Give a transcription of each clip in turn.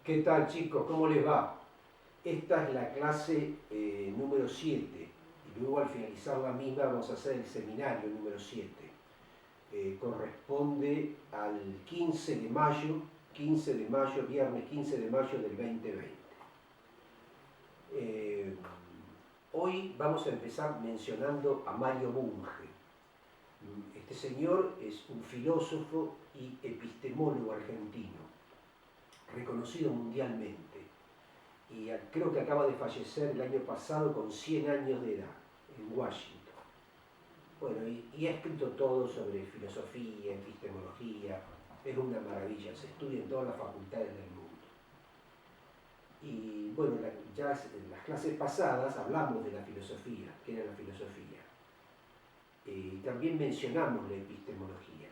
¿Qué tal, chicos? ¿Cómo les va? Esta es la clase número 7 y luego al finalizar la misma vamos a hacer el seminario número 7. Corresponde al 15 de mayo, viernes 15 de mayo del 2020. Hoy vamos a empezar mencionando a Mario Bunge. Este señor es un filósofo y epistemólogo argentino, reconocido mundialmente, y creo que acaba de fallecer el año pasado con 100 años de edad, en Washington. Bueno, y ha escrito todo sobre filosofía, epistemología, es una maravilla, se estudia en todas las facultades del mundo. Y bueno, ya en las clases pasadas hablamos de la filosofía, qué era la filosofía, y también mencionamos la epistemología.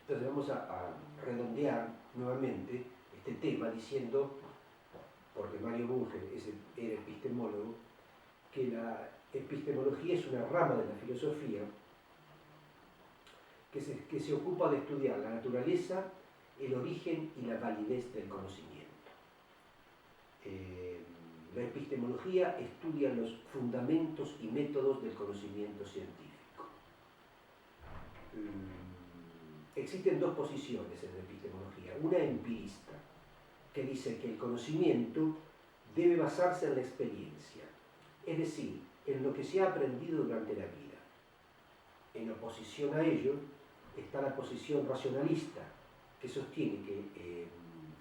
Entonces vamos a redondear nuevamente este tema diciendo, porque Mario Bunge era epistemólogo, que la epistemología es una rama de la filosofía que se ocupa de estudiar la naturaleza, el origen y la validez del conocimiento. La epistemología estudia los fundamentos y métodos del conocimiento científico. Existen dos posiciones en la epistemología. Una empirista, que dice que el conocimiento debe basarse en la experiencia, es decir, en lo que se ha aprendido durante la vida. En oposición a ello está la posición racionalista, que sostiene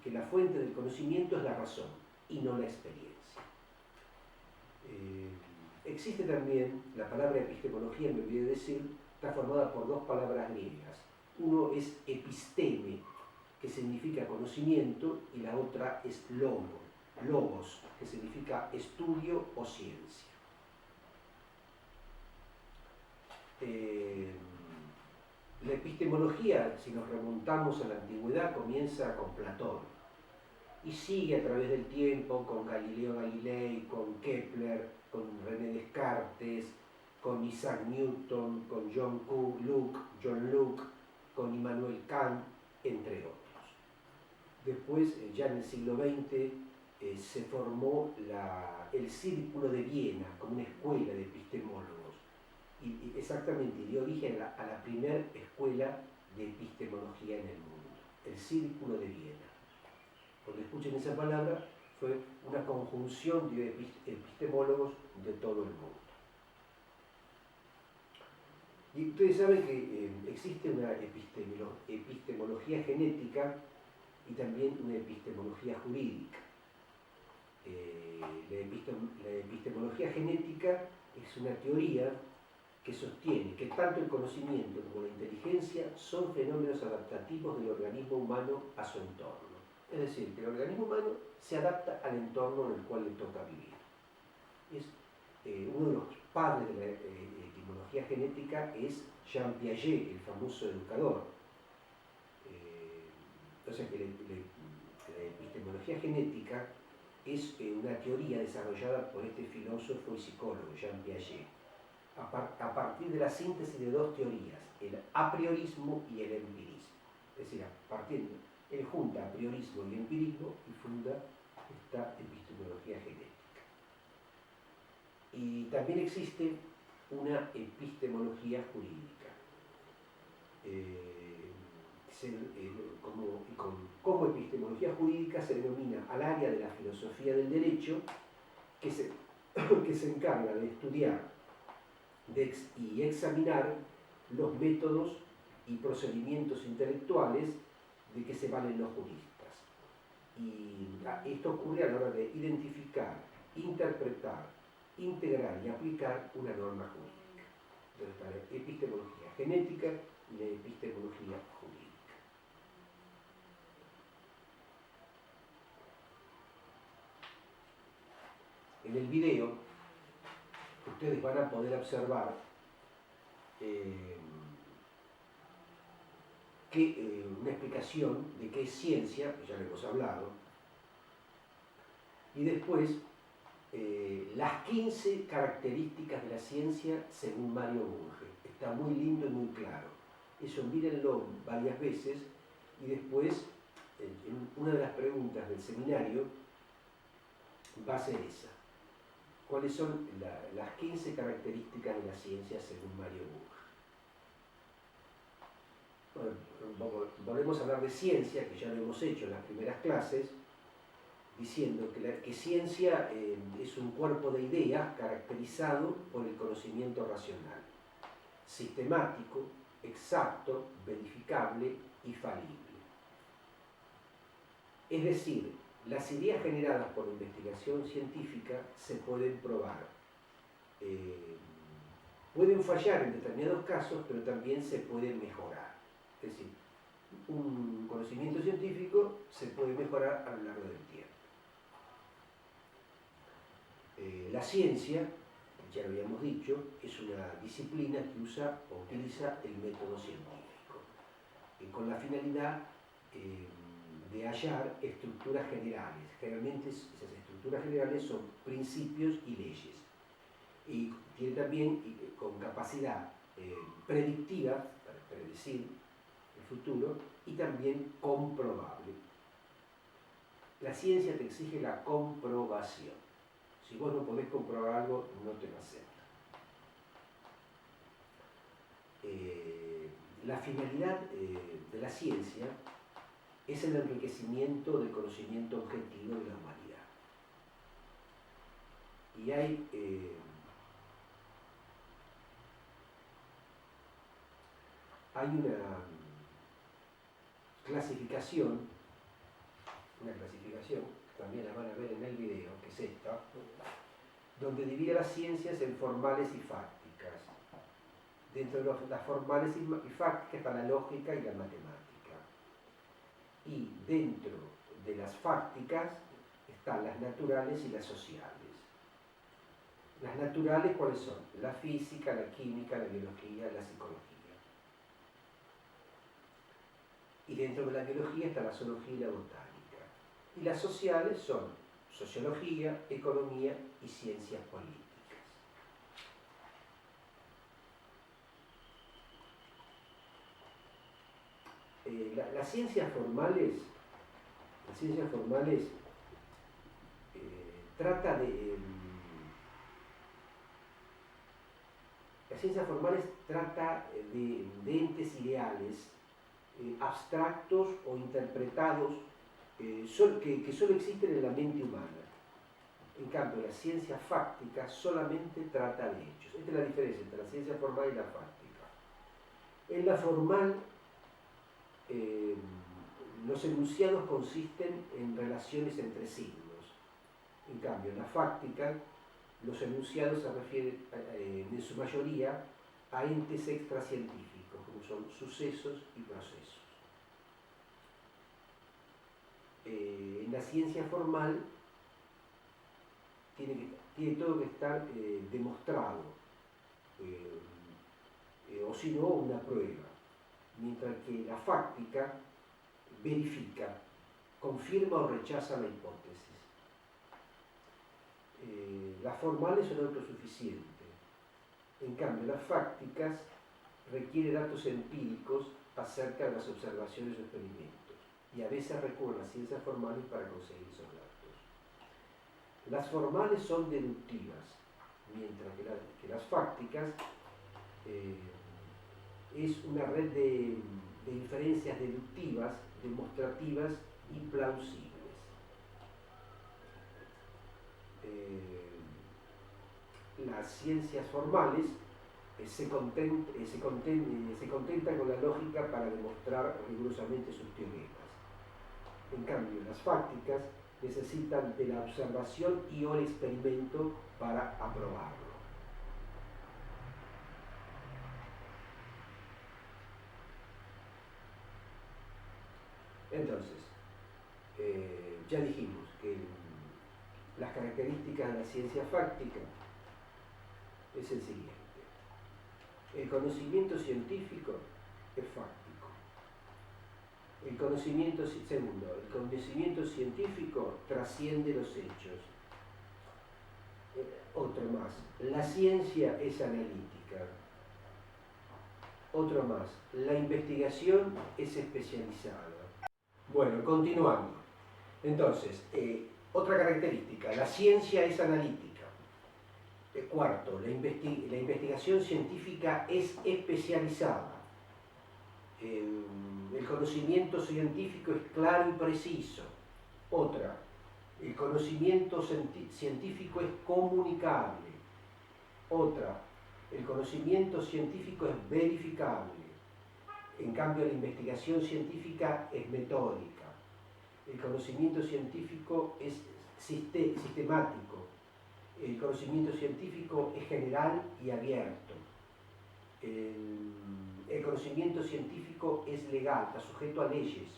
que la fuente del conocimiento es la razón y no la experiencia. Existe también, la palabra epistemología, me olvidé decir, está formada por dos palabras griegas. Uno es episteme, que significa conocimiento, y la otra es logos, que significa estudio o ciencia. La epistemología, si nos remontamos a la antigüedad, comienza con Platón y sigue a través del tiempo con Galileo Galilei, con Kepler, con René Descartes, con Isaac Newton, con John Locke, con Immanuel Kant, entre otros. Después, ya en el siglo XX, se formó el Círculo de Viena como una escuela de epistemólogos y exactamente dio origen a la primera escuela de epistemología en el mundo, el Círculo de Viena. Cuando escuchen esa palabra, fue una conjunción de epistemólogos de todo el mundo. Y ustedes saben que existe una epistemología genética y también una epistemología jurídica. La epistemología genética es una teoría que sostiene que tanto el conocimiento como la inteligencia son fenómenos adaptativos del organismo humano a su entorno. Es decir, que el organismo humano se adapta al entorno en el cual le toca vivir. Es, uno de los padres de la etimología genética es Jean Piaget, el famoso educador. Entonces, la epistemología genética es una teoría desarrollada por este filósofo y psicólogo, Jean Piaget, a partir de la síntesis de dos teorías, el apriorismo y el empirismo. Es decir, él junta apriorismo y empirismo y funda esta epistemología genética. Y también existe una epistemología jurídica. Como epistemología jurídica se denomina al área de la filosofía del derecho que se encarga de estudiar y examinar los métodos y procedimientos intelectuales de que se valen los juristas. Y esto ocurre a la hora de identificar, interpretar, integrar y aplicar una norma jurídica. Entonces está la epistemología genética y la epistemología jurídica. En el video ustedes van a poder observar una explicación de qué es ciencia, ya lo hemos hablado, y después las 15 características de la ciencia según Mario Bunge. Está muy lindo y muy claro. Eso mírenlo varias veces y después una de las preguntas del seminario va a ser esa. ¿Cuáles son las 15 características de la ciencia según Mario Burr? Bueno, volvemos a hablar de ciencia, que ya lo hemos hecho en las primeras clases, diciendo que ciencia es un cuerpo de ideas caracterizado por el conocimiento racional, sistemático, exacto, verificable y falible. Es decir, las ideas generadas por la investigación científica se pueden probar. Pueden fallar en determinados casos, pero también se pueden mejorar. Es decir, un conocimiento científico se puede mejorar a lo largo del tiempo. La ciencia, ya lo habíamos dicho, es una disciplina que utiliza el método científico, con la finalidad de hallar estructuras generales. Generalmente esas estructuras generales son principios y leyes. Y tiene también con capacidad predictiva, para predecir el futuro, y también comprobable. La ciencia te exige la comprobación. Si vos no podés comprobar algo, no te va a hacer. La finalidad de la ciencia es el enriquecimiento del conocimiento objetivo de la humanidad. Y hay una clasificación, que también la van a ver en el video, que es esta, donde divide las ciencias en formales y fácticas. Dentro de las formales y fácticas está la lógica y la matemática. Y dentro de las fácticas están las naturales y las sociales. Las naturales, ¿cuáles son? La física, la química, la biología, la psicología. Y dentro de la biología está la zoología y la botánica. Y las sociales son sociología, economía y ciencias políticas. Las ciencias formales trata de... las ciencias formales trata de entes ideales, abstractos o interpretados, que solo existen en la mente humana. En cambio, la ciencia fáctica solamente trata de hechos. Esta es la diferencia entre la ciencia formal y la fáctica. En la formal, los enunciados consisten en relaciones entre signos. En cambio, en la fáctica, los enunciados se refieren en su mayoría a entes extracientíficos, como son sucesos y procesos. En la ciencia formal tiene todo que estar demostrado, o si no, una prueba, mientras que la fáctica verifica, confirma o rechaza la hipótesis. Las formales son autosuficientes, en cambio las fácticas requieren datos empíricos acerca de las observaciones o experimentos, y a veces recurren a ciencias formales para conseguir esos datos. Las formales son deductivas, mientras que las fácticas es una red de inferencias deductivas, demostrativas y plausibles. Las ciencias formales se contentan con la lógica para demostrar rigurosamente sus teoremas. En cambio, las fácticas necesitan de la observación y o el experimento para aprobarlo. Entonces, ya dijimos que las características de la ciencia fáctica es el siguiente. El conocimiento científico es fáctico. El conocimiento científico trasciende los hechos. Otro más. La ciencia es analítica. Otro más. La investigación es especializada. Bueno, continuando. Entonces, otra característica, la ciencia es analítica. Cuarto, la investigación científica es especializada. El conocimiento científico es claro y preciso. Otra, el conocimiento científico es comunicable. Otra, el conocimiento científico es verificable. En cambio, la investigación científica es metódica. El conocimiento científico es sistemático. El conocimiento científico es general y abierto. El conocimiento científico es legal, está sujeto a leyes.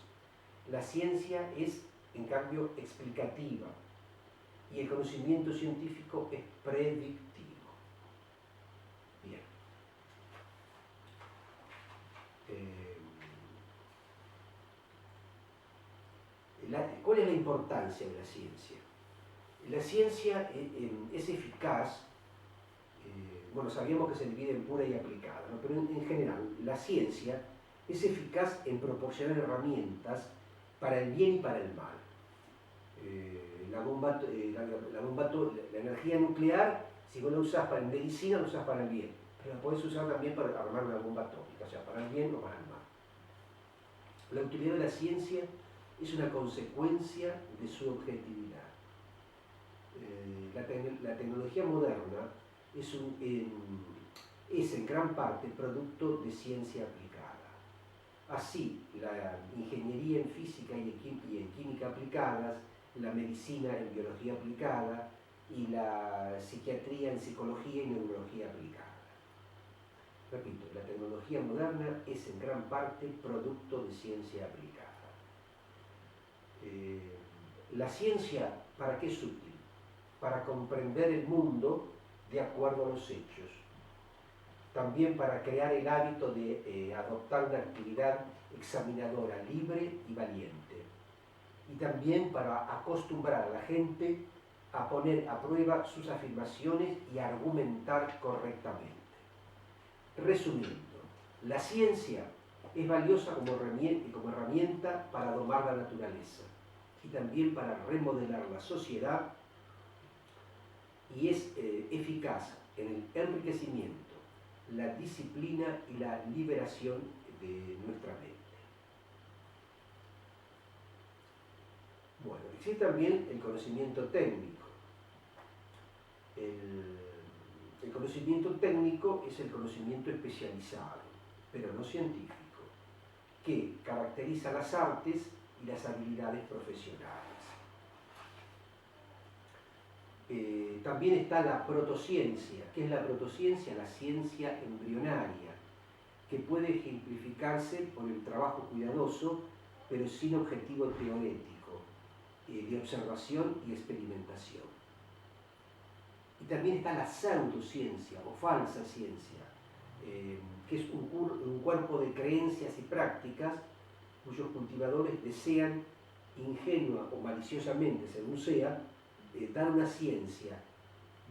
La ciencia es, en cambio, explicativa. Y el conocimiento científico es predictivo. Bien. ¿Cuál es la importancia de la ciencia? La ciencia es eficaz, bueno, sabíamos que se divide en pura y aplicada, ¿no? Pero en general, la ciencia es eficaz en proporcionar herramientas para el bien y para el mal. La energía nuclear, si vos la usás para en medicina, la usás para el bien, pero la podés usar también para armar una bomba atómica, o sea, para el bien o para el mal. La utilidad de la ciencia es una consecuencia de su objetividad. La tecnología moderna es en gran parte producto de ciencia aplicada. Así, la ingeniería en física y en química aplicadas, la medicina en biología aplicada y la psiquiatría en psicología y neurología aplicada. Repito, la tecnología moderna es en gran parte producto de ciencia aplicada. La ciencia, ¿para qué es útil? Para comprender el mundo de acuerdo a los hechos. También para crear el hábito de adoptar una actividad examinadora libre y valiente. Y también para acostumbrar a la gente a poner a prueba sus afirmaciones y a argumentar correctamente. Resumiendo, la ciencia es valiosa como herramienta para domar la naturaleza y también para remodelar la sociedad, y es eficaz en el enriquecimiento, la disciplina y la liberación de nuestra mente. Bueno, existe también el conocimiento técnico. El conocimiento técnico es el conocimiento especializado, pero no científico, que caracteriza las artes y las habilidades profesionales. También está la protociencia. ¿Qué es la protociencia? La ciencia embrionaria, que puede ejemplificarse por el trabajo cuidadoso, pero sin objetivo teorético, de observación y experimentación. Y también está la pseudociencia o falsa ciencia, que es un cuerpo de creencias y prácticas cuyos cultivadores desean, ingenua o maliciosamente, según sea,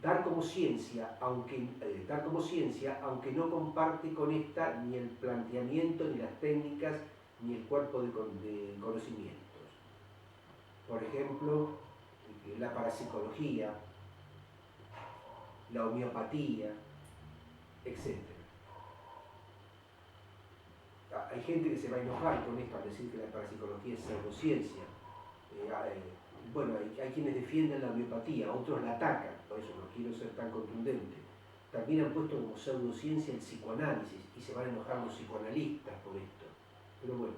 dar como ciencia, aunque no comparte con esta ni el planteamiento, ni las técnicas, ni el cuerpo de conocimientos. Por ejemplo, la parapsicología, la homeopatía, etc. Hay gente que se va a enojar con esto al decir que la parapsicología es pseudociencia. Bueno, hay quienes defienden la homeopatía, otros la atacan, por eso no quiero ser tan contundente. También han puesto como pseudociencia el psicoanálisis y se van a enojar los psicoanalistas por esto. Pero bueno,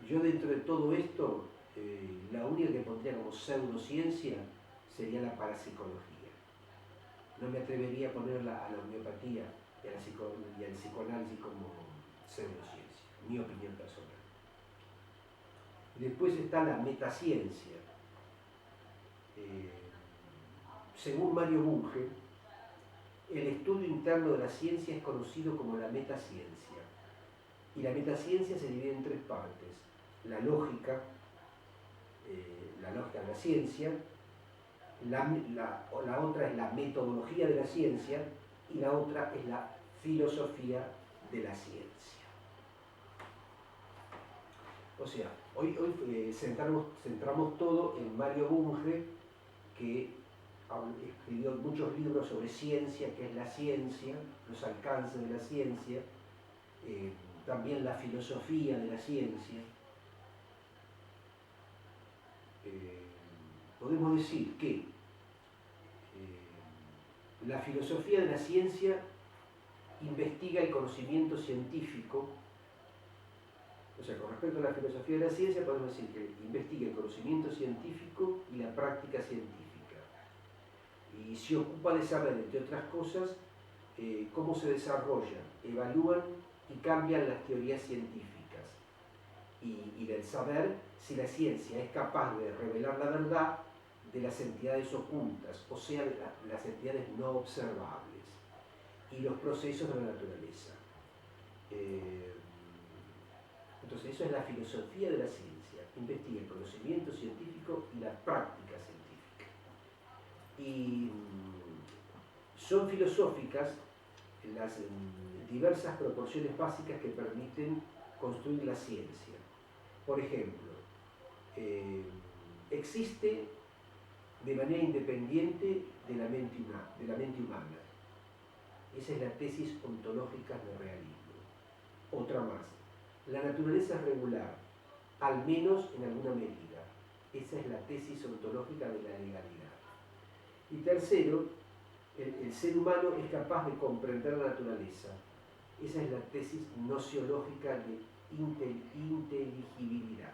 yo dentro de todo esto, la única que pondría como pseudociencia sería la parapsicología. No me atrevería a ponerla a la homeopatía y al psicoanálisis como pseudociencia, mi opinión personal. Después está la metaciencia. Según Mario Bunge, el estudio interno de la ciencia es conocido como la metaciencia. Y la metaciencia se divide en tres partes: la lógica de la ciencia, la otra es la metodología de la ciencia y la otra es la filosofía de la ciencia. O sea, hoy centramos todo en Mario Bunge, que escribió muchos libros sobre ciencia, qué es la ciencia, los alcances de la ciencia, también la filosofía de la ciencia. Podemos decir que la filosofía de la ciencia investiga el conocimiento científico. O sea, con respecto a la filosofía de la ciencia, podemos decir que investiga el conocimiento científico y la práctica científica. Y se ocupa de saber, entre otras cosas, cómo se desarrollan, evalúan y cambian las teorías científicas. Y del saber si la ciencia es capaz de revelar la verdad de las entidades ocultas, o sea, las entidades no observables, y los procesos de la naturaleza. Entonces, eso es la filosofía de la ciencia, investiga el conocimiento científico y la práctica científica. Y son filosóficas las diversas proporciones básicas que permiten construir la ciencia. Por ejemplo, existe de manera independiente de la mente humana. Esa es la tesis ontológica del realismo. Otra más. La naturaleza es regular, al menos en alguna medida. Esa es la tesis ontológica de la legalidad. Y tercero, el ser humano es capaz de comprender la naturaleza. Esa es la tesis nociológica de inteligibilidad.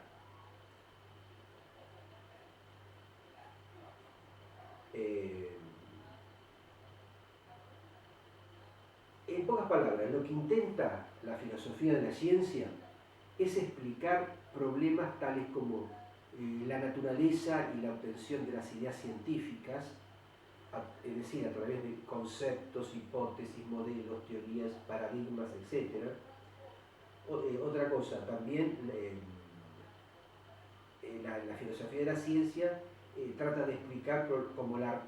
En pocas palabras, lo que intenta la filosofía de la ciencia es explicar problemas tales como la naturaleza y la obtención de las ideas científicas, es decir, a través de conceptos, hipótesis, modelos, teorías, paradigmas, etc. Otra cosa, también la filosofía de la ciencia trata de explicar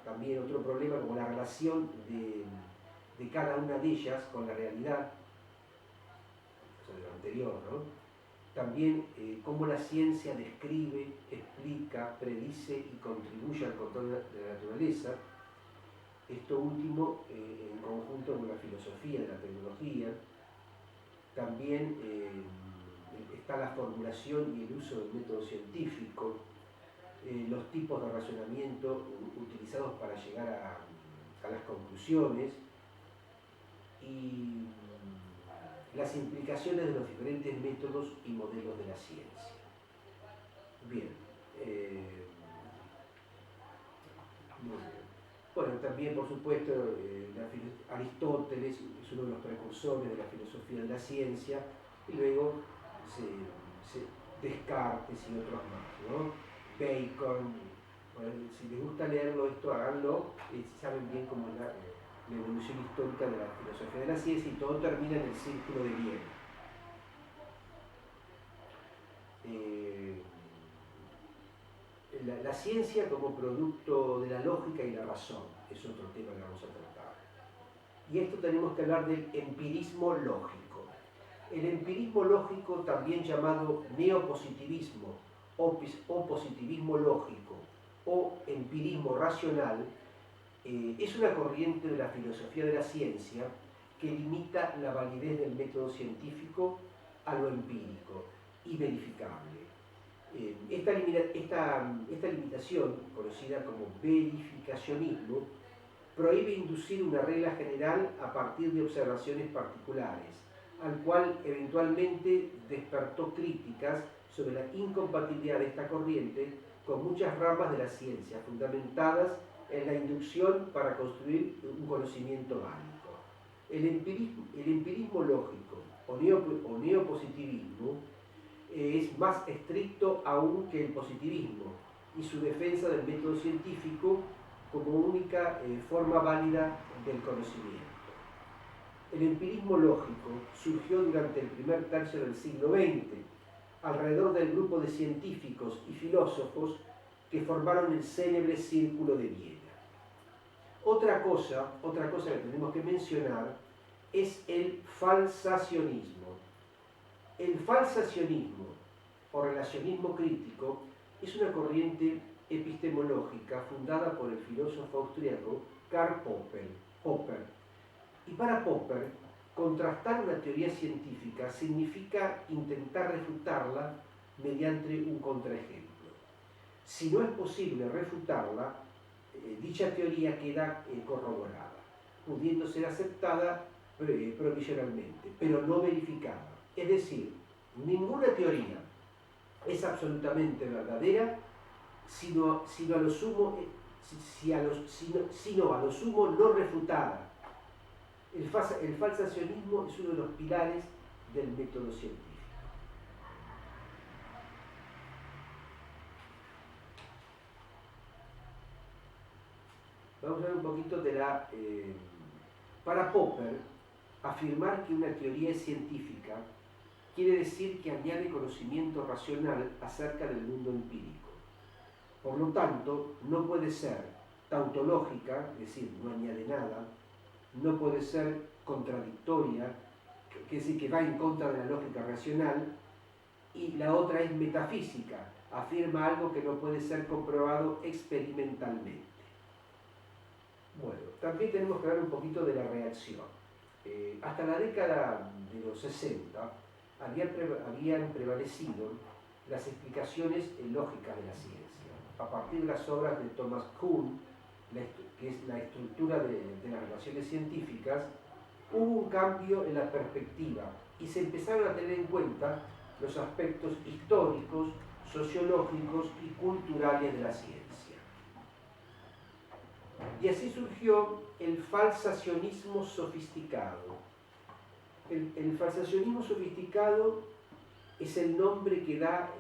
también otro problema como la relación de cada una de ellas con la realidad, o sea, de lo anterior, ¿no? También cómo la ciencia describe, explica, predice y contribuye al control de la naturaleza. Esto último en conjunto con la filosofía de la tecnología. También está la formulación y el uso del método científico, los tipos de razonamiento utilizados para llegar a las conclusiones y las implicaciones de los diferentes métodos y modelos de la ciencia. Bien. Muy bien. Bueno, también, por supuesto, Aristóteles es uno de los precursores de la filosofía de la ciencia, y luego Descartes y otros más, ¿no? Bacon. Bueno, si les gusta leerlo, esto háganlo, saben bien cómo es la evolución histórica de la filosofía de la ciencia, y todo termina en el Círculo de Viena. La ciencia como producto de la lógica y la razón es otro tema que vamos a tratar. Y esto tenemos que hablar del empirismo lógico. El empirismo lógico, también llamado neopositivismo o positivismo lógico o empirismo racional, es una corriente de la filosofía de la ciencia que limita la validez del método científico a lo empírico y verificable. Esta limitación, conocida como verificacionismo, prohíbe inducir una regla general a partir de observaciones particulares, al cual eventualmente despertó críticas sobre la incompatibilidad de esta corriente con muchas ramas de la ciencia, fundamentadas en la inducción para construir un conocimiento válido. El empirismo lógico o neopositivismo es más estricto aún que el positivismo y su defensa del método científico como única forma válida del conocimiento. El empirismo lógico surgió durante el primer tercio del siglo XX, alrededor del grupo de científicos y filósofos que formaron el célebre Círculo de Viena. Otra cosa que tenemos que mencionar es el falsacionismo. El falsacionismo o relacionismo crítico es una corriente epistemológica fundada por el filósofo austriaco Karl Popper. Y para Popper, contrastar una teoría científica significa intentar refutarla mediante un contraejemplo. Si no es posible refutarla, dicha teoría queda corroborada, pudiendo ser aceptada provisionalmente, pero no verificada. Es decir, ninguna teoría es absolutamente verdadera, sino a lo sumo no refutada. El falsacionismo es uno de los pilares del método científico. Vamos a ver un poquito de la... para Popper, afirmar que una teoría es científica quiere decir que añade conocimiento racional acerca del mundo empírico. Por lo tanto, no puede ser tautológica, es decir, no añade nada, no puede ser contradictoria, que es decir, que va en contra de la lógica racional, y la otra es metafísica, afirma algo que no puede ser comprobado experimentalmente. Bueno, también tenemos que hablar un poquito de la reacción. Hasta la década de los 60 habían prevalecido las explicaciones lógicas de la ciencia. A partir de las obras de Thomas Kuhn, que es la estructura de las relaciones científicas, hubo un cambio en la perspectiva y se empezaron a tener en cuenta los aspectos históricos, sociológicos y culturales de la ciencia. Y así surgió el falsacionismo sofisticado. El falsacionismo sofisticado es el nombre que da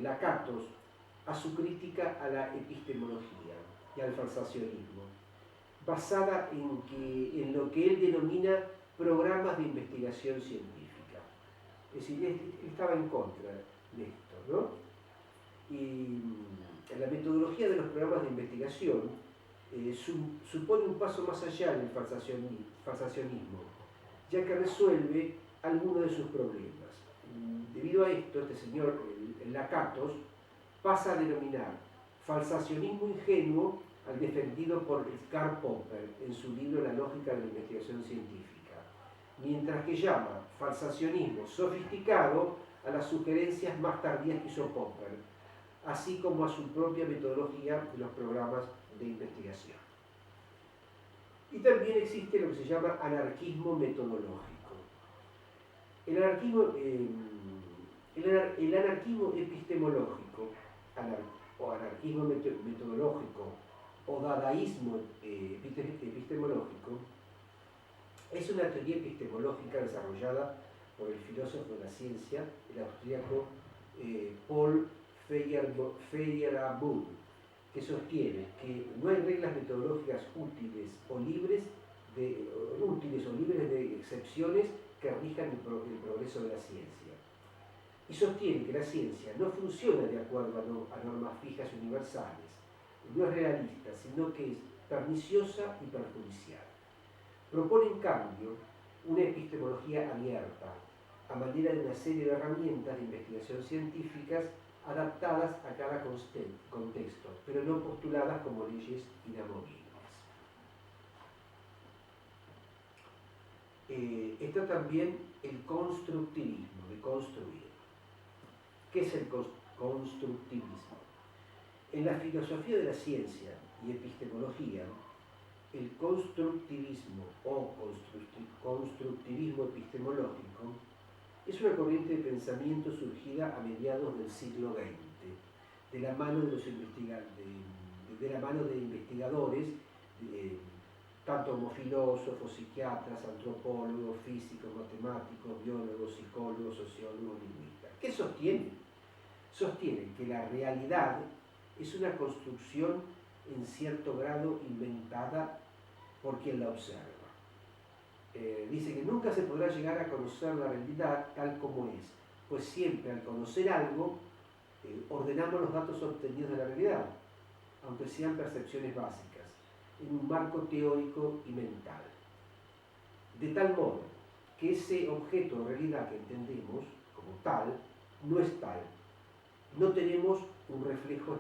Lakatos a su crítica a la epistemología y al falsacionismo, basada en lo que él denomina programas de investigación científica. Es decir, él estaba en contra de esto, ¿no? Y la metodología de los programas de investigación supone un paso más allá del falsacionismo, ya que resuelve algunos de sus problemas. Debido a esto, este señor Lakatos pasa a denominar falsacionismo ingenuo al defendido por Karl Popper en su libro La lógica de la investigación científica, mientras que llama falsacionismo sofisticado a las sugerencias más tardías que hizo Popper, así como a su propia metodología de los programas de investigación. Y también existe lo que se llama anarquismo metodológico. El anarquismo epistemológico, o anarquismo metodológico, o dadaísmo epistemológico, es una teoría epistemológica desarrollada por el filósofo de la ciencia, el austríaco Paul Feyerabend, que sostiene que no hay reglas metodológicas útiles o libres de excepciones que rijan el progreso de la ciencia. Y sostiene que la ciencia no funciona de acuerdo a normas fijas y universales, no es realista, sino que es perniciosa y perjudicial. Propone, en cambio, una epistemología abierta, a manera de una serie de herramientas de investigación científicas adaptadas a cada contexto, pero no postuladas como leyes inamovibles. Está también el constructivismo, de construir. ¿Qué es el constructivismo? En la filosofía de la ciencia y epistemología, el constructivismo o constructivismo epistemológico es una corriente de pensamiento surgida a mediados del siglo XX, de la mano de investigadores, tanto como filósofos, psiquiatras, antropólogos, físicos, matemáticos, biólogos, psicólogos, sociólogos, lingüistas. ¿Qué sostienen? Sostienen que la realidad es una construcción en cierto grado inventada por quien la observa. Dice que nunca se podrá llegar a conocer la realidad tal como es, pues siempre al conocer algo ordenamos los datos obtenidos de la realidad, aunque sean percepciones básicas, en un marco teórico y mental. De tal modo que ese objeto de realidad que entendemos como tal, no es tal. No tenemos un reflejo,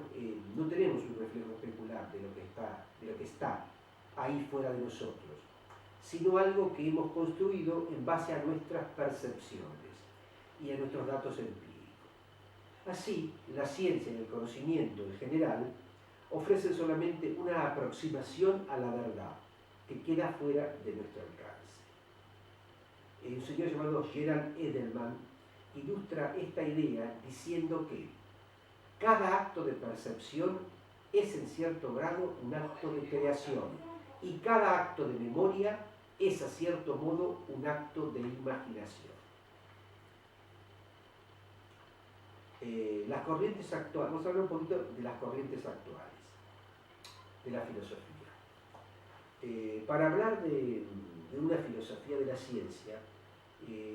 especular de lo que está ahí fuera de nosotros, sino algo que hemos construido en base a nuestras percepciones y a nuestros datos empíricos. Así, la ciencia y el conocimiento en general ofrecen solamente una aproximación a la verdad que queda fuera de nuestro alcance. Un señor llamado Gerald Edelman ilustra esta idea diciendo que cada acto de percepción es en cierto grado un acto de creación y cada acto de memoria es a cierto modo un acto de imaginación. Las corrientes actuales, vamos a hablar un poquito de las corrientes actuales de la filosofía. Para hablar de una filosofía de la ciencia,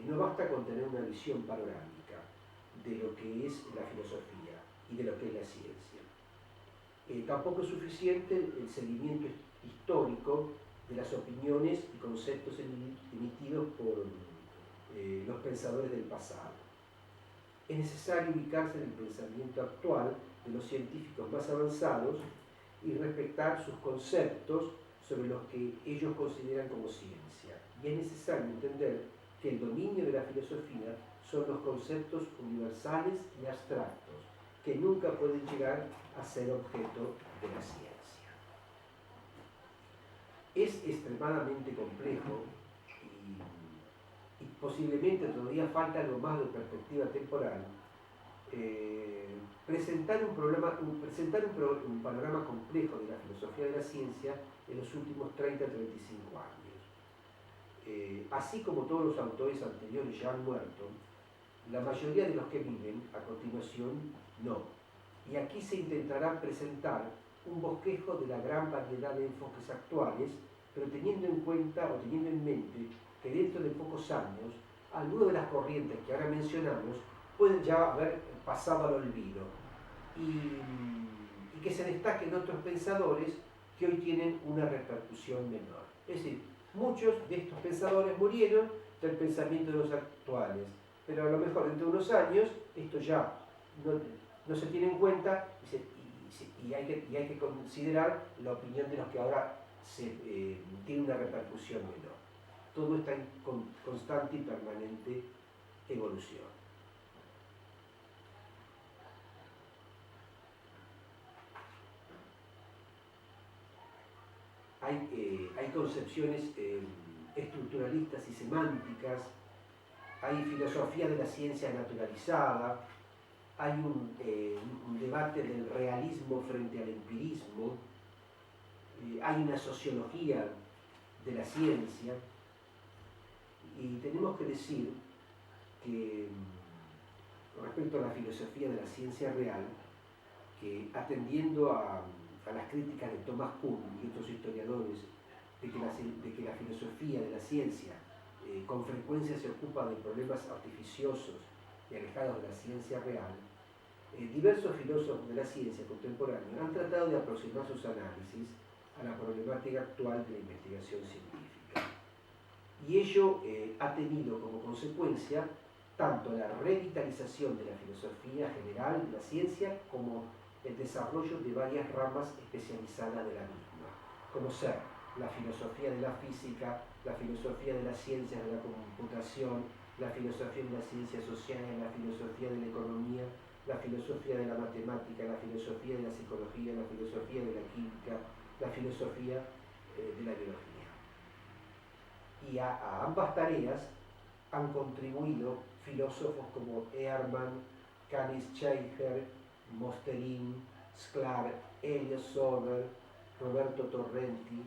no basta con tener una visión panorámica de lo que es la filosofía y de lo que es la ciencia. Tampoco es suficiente el seguimiento histórico de las opiniones y conceptos emitidos por los pensadores del pasado. Es necesario ubicarse en el pensamiento actual de los científicos más avanzados y respetar sus conceptos sobre los que ellos consideran como ciencia. Y es necesario entender que el dominio de la filosofía son los conceptos universales y abstractos, que nunca pueden llegar a ser objeto de la ciencia. Es extremadamente complejo y posiblemente todavía falta algo más de perspectiva temporal, presentar un panorama complejo de la filosofía de la ciencia en los últimos 30-35 años. Así como todos los autores anteriores ya han muerto, la mayoría de los que viven a continuación no. Y aquí se intentará presentar un bosquejo de la gran variedad de enfoques actuales, pero teniendo en cuenta o teniendo en mente que dentro de pocos años, algunas de las corrientes que ahora mencionamos pueden ya haber pasado al olvido y que se destaquen otros pensadores que hoy tienen una repercusión menor. Es decir, muchos de estos pensadores murieron del pensamiento de los actuales, pero a lo mejor dentro de unos años esto ya no se tiene en cuenta y hay que considerar la opinión de los que ahora tiene una repercusión menor. Todo está en constante y permanente evolución. Hay concepciones estructuralistas y semánticas, hay filosofía de la ciencia naturalizada, hay un debate del realismo frente al empirismo, hay una sociología de la ciencia, y tenemos que decir que respecto a la filosofía de la ciencia real, que atendiendo a las críticas de Thomas Kuhn y otros historiadores de que la filosofía de la ciencia con frecuencia se ocupa de problemas artificiosos y alejados de la ciencia real, diversos filósofos de la ciencia contemporánea han tratado de aproximar sus análisis a la problemática actual de la investigación científica. Y ello ha tenido como consecuencia tanto la revitalización de la filosofía general de la ciencia como el desarrollo de varias ramas especializadas de la misma, como ser la filosofía de la física, la filosofía de las ciencias de la computación, la filosofía de las ciencias sociales, la filosofía de la economía, la filosofía de la matemática, la filosofía de la psicología, la filosofía de la química, la filosofía de la biología. Y a ambas tareas han contribuido filósofos como Ehrman, Canis Scheicher, Mosterin, Sklar, Elio Sober, Roberto Torrenti,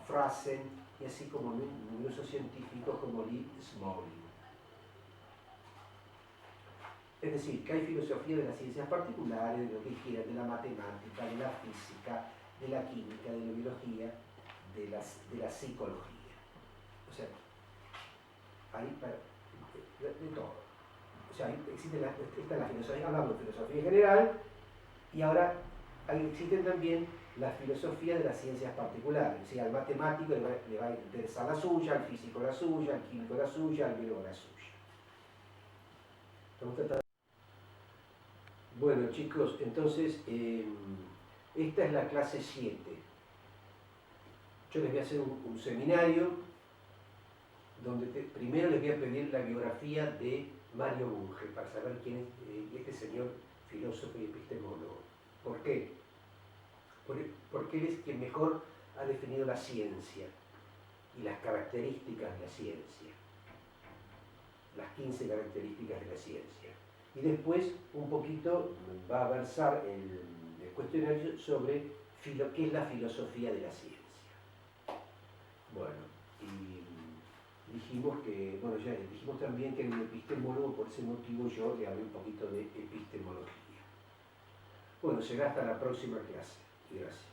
Frazen y así como numerosos científicos como Lee Smolin. Es decir, que hay filosofía de las ciencias particulares, de lo que quieran, de la matemática, de la física, de la química, de la biología, de la psicología. O sea, hay de todo. O sea, existe la filosofía, hablamos de filosofía general, y ahora existen también la filosofía de las ciencias particulares. O sea, al matemático le va a interesar la suya, al físico la suya, al químico la suya, al biólogo la suya. Estamos tratando. Bueno chicos, entonces esta es la clase 7. Yo les voy a hacer un seminario donde primero les voy a pedir la biografía de Mario Bunge para saber quién es este señor filósofo y epistemólogo. ¿Por qué? Porque él es quien mejor ha definido la ciencia y las características de la ciencia, las 15 características de la ciencia. Y después un poquito va a versar el cuestionario sobre qué es la filosofía de la ciencia. Bueno, y dijimos que, bueno, ya dijimos también que era un epistemólogo, por ese motivo yo le hablé un poquito de epistemología. Bueno, será hasta la próxima clase. Y gracias.